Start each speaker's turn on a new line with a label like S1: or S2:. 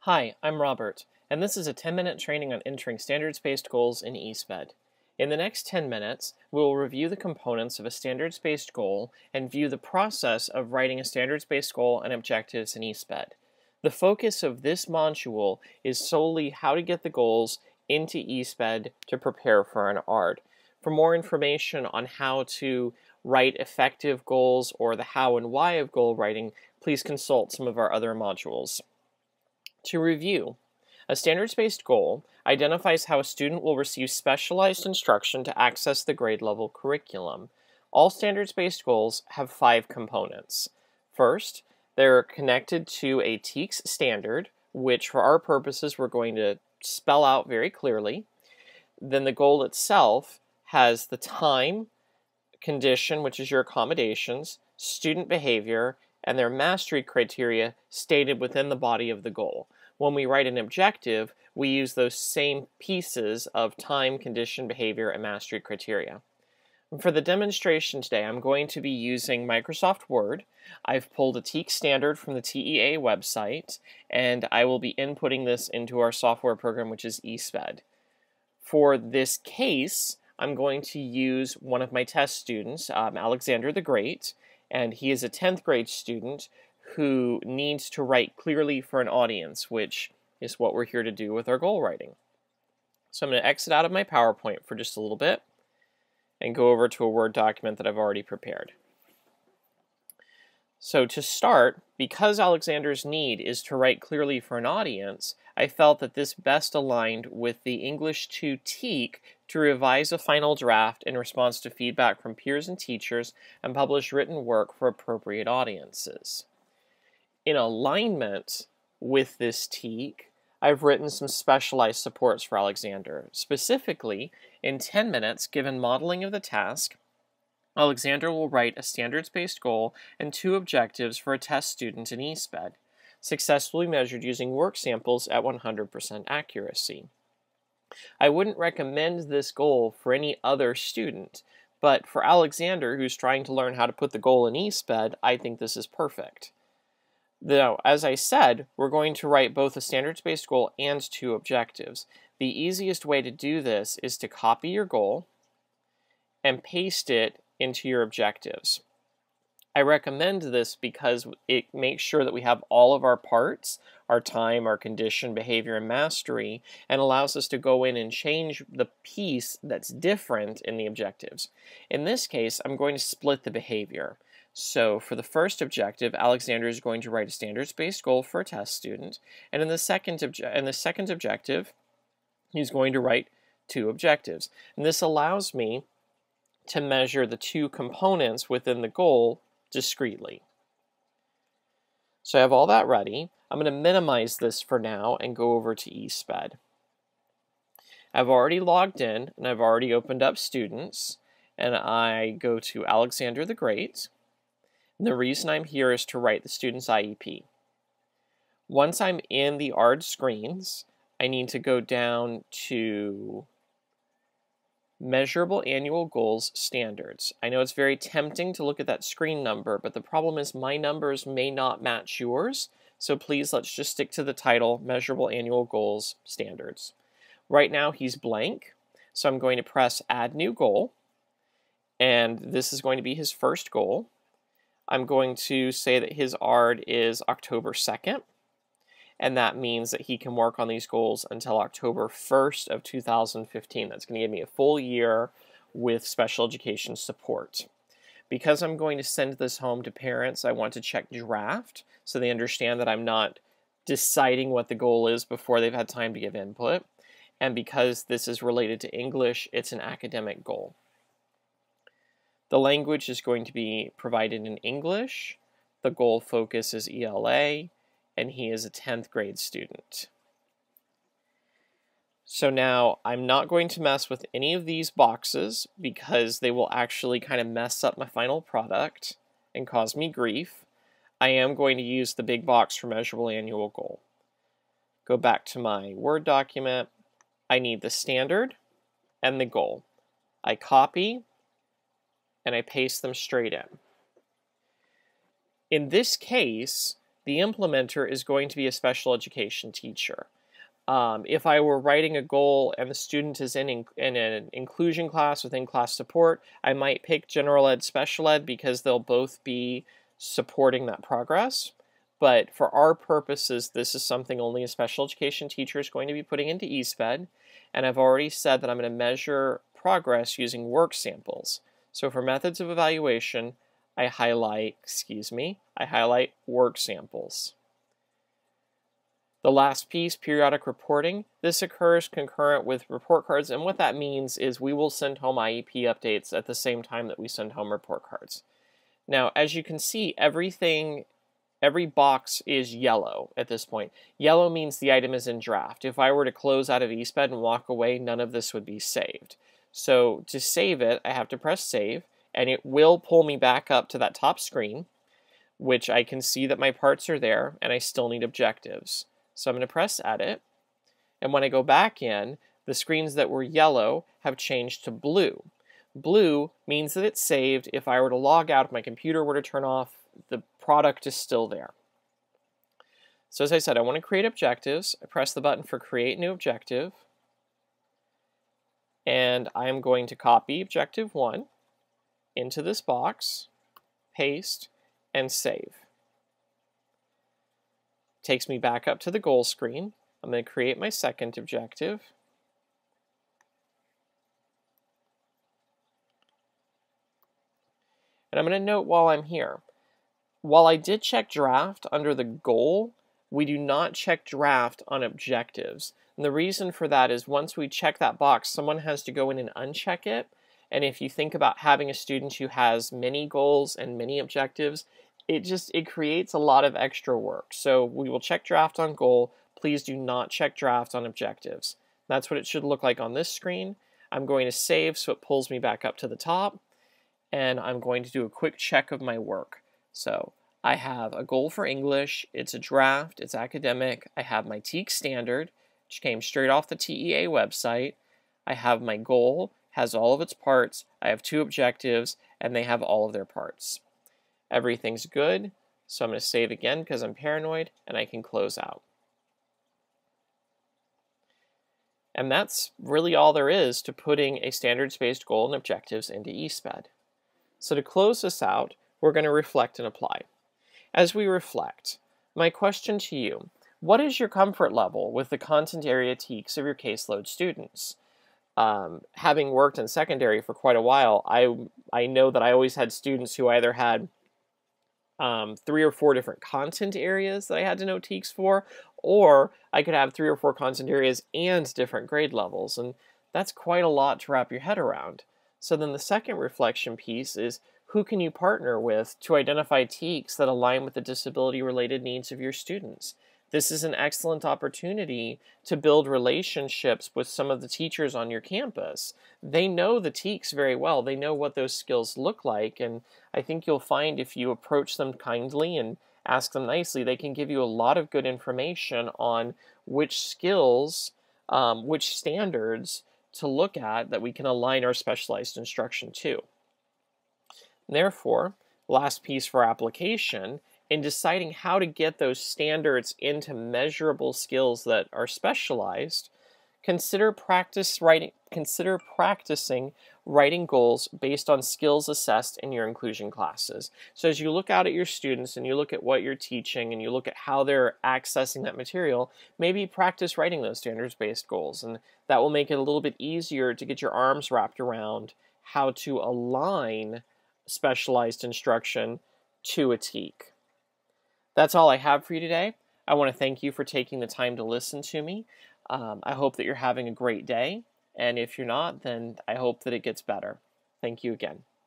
S1: Hi, I'm Robert, and this is a 10-minute training on entering standards-based goals in eSped. In the next 10 minutes, we will review the components of a standards-based goal and view the process of writing a standards-based goal and objectives in eSped. The focus of this module is solely how to get the goals into eSped to prepare for an ARD. For more information on how to write effective goals or the how and why of goal writing, please consult some of our other modules. To review, a standards-based goal identifies how a student will receive specialized instruction to access the grade level curriculum. All standards-based goals have 5 components. First, they're connected to a TEKS standard, which for our purposes we're going to spell out very clearly. Then the goal itself has the time, condition, which is your accommodations, student behavior, and their mastery criteria stated within the body of the goal. When we write an objective, we use those same pieces of time, condition, behavior, and mastery criteria. For the demonstration today, I'm going to be using Microsoft Word. I've pulled a TEKS standard from the TEA website, and I will be inputting this into our software program, which is eSped. For this case, I'm going to use one of my test students, Alexander the Great, and he is a 10th grade student who needs to write clearly for an audience, which is what we're here to do with our goal writing. So I'm going to exit out of my PowerPoint for just a little bit and go over to a Word document that I've already prepared. So to start, because Alexander's need is to write clearly for an audience, I felt that this best aligned with the English 2 TEK to revise a final draft in response to feedback from peers and teachers and publish written work for appropriate audiences. In alignment with this TEK, I've written some specialized supports for Alexander. Specifically, in 10 minutes, given modeling of the task, Alexander will write a standards-based goal and 2 objectives for a test student in eSped, successfully measured using work samples at 100% accuracy. I wouldn't recommend this goal for any other student, but for Alexander, who's trying to learn how to put the goal in eSped, I think this is perfect. Now, as I said, we're going to write both a standards-based goal and 2 objectives. The easiest way to do this is to copy your goal and paste it into your objectives. I recommend this because it makes sure that we have all of our parts, our time, our condition, behavior, and mastery, and allows us to go in and change the piece that's different in the objectives. In this case, I'm going to split the behavior. So for the first objective, Alexander is going to write a standards-based goal for a test student, and in the second objective, he's going to write 2 objectives. And this allows me to measure the 2 components within the goal discretely. So I have all that ready. I'm going to minimize this for now and go over to eSped. I've already logged in and I've already opened up students, and I go to Alexander the Great. And the reason I'm here is to write the student's IEP. Once I'm in the ARD screens, I need to go down to Measurable Annual Goals Standards. I know it's very tempting to look at that screen number, but the problem is my numbers may not match yours, so please let's just stick to the title, Measurable Annual Goals Standards. Right now he's blank, so I'm going to press Add New Goal, and this is going to be his first goal. I'm going to say that his ARD is October 2nd, and that means that he can work on these goals until October 1st of 2015. That's going to give me a full year with special education support. Because I'm going to send this home to parents, I want to check draft so they understand that I'm not deciding what the goal is before they've had time to give input. And because this is related to English, it's an academic goal. The language is going to be provided in English. The goal focus is ELA. And he is a 10th grade student. So now I'm not going to mess with any of these boxes because they will actually kind of mess up my final product and cause me grief. I am going to use the big box for measurable annual goal. Go back to my Word document. I need the standard and the goal. I copy and I paste them straight in. In this case, The implementer is going to be a special education teacher. If I were writing a goal and the student is in an inclusion class with in-class support, I might pick general ed, special ed because they'll both be supporting that progress. But for our purposes, this is something only a special education teacher is going to be putting into eSped. And I've already said that I'm going to measure progress using work samples. So for methods of evaluation, I highlight work samples. The last piece, periodic reporting, this occurs concurrent with report cards, and what that means is we will send home IEP updates at the same time that we send home report cards. Now, as you can see, every box is yellow at this point. Yellow means the item is in draft. If I were to close out of eSped and walk away, none of this would be saved. So to save it, I have to press save, and it will pull me back up to that top screen, which I can see that my parts are there, and I still need objectives. So I'm going to press edit, and when I go back in, the screens that were yellow have changed to blue. Blue means that it's saved. If I were to log out, if my computer were to turn off, the product is still there. So as I said, I want to create objectives. I press the button for create new objective, and I'm going to copy objective 1 into this box, paste, and save. Takes me back up to the goal screen. I'm going to create my second objective. And I'm going to note while I'm here, while I did check draft under the goal, we do not check draft on objectives. And the reason for that is once we check that box, someone has to go in and uncheck it. And if you think about having a student who has many goals and many objectives, it creates a lot of extra work. So we will check draft on goal. Please do not check draft on objectives. That's what it should look like on this screen. I'm going to save so it pulls me back up to the top. And I'm going to do a quick check of my work. So I have a goal for English. It's a draft. It's academic. I have my TEAC standard, which came straight off the TEA website. I have my goal, has all of its parts. I have 2 objectives, and they have all of their parts. Everything's good, so I'm going to save again because I'm paranoid, and I can close out. And that's really all there is to putting a standards-based goal and objectives into eSped. So to close this out, we're going to reflect and apply. As we reflect, my question to you, what is your comfort level with the content area TEACs of your caseload students? Having worked in secondary for quite a while, I know that I always had students who either had 3 or 4 different content areas that I had to know TEACs for, or I could have 3 or 4 content areas and different grade levels, and that's quite a lot to wrap your head around. So then the second reflection piece is, who can you partner with to identify TEACs that align with the disability-related needs of your students? This is an excellent opportunity to build relationships with some of the teachers on your campus. They know the TEACs very well. They know what those skills look like, and I think you'll find if you approach them kindly and ask them nicely, they can give you a lot of good information on which skills, which standards to look at that we can align our specialized instruction to. Therefore, last piece for application, in deciding how to get those standards into measurable skills that are specialized, consider practicing writing goals based on skills assessed in your inclusion classes. So as you look out at your students and you look at what you're teaching and you look at how they're accessing that material, maybe practice writing those standards-based goals, and that will make it a little bit easier to get your arms wrapped around how to align specialized instruction to a TEAC. That's all I have for you today. I want to thank you for taking the time to listen to me. I hope that you're having a great day, and if you're not, then I hope that it gets better. Thank you again.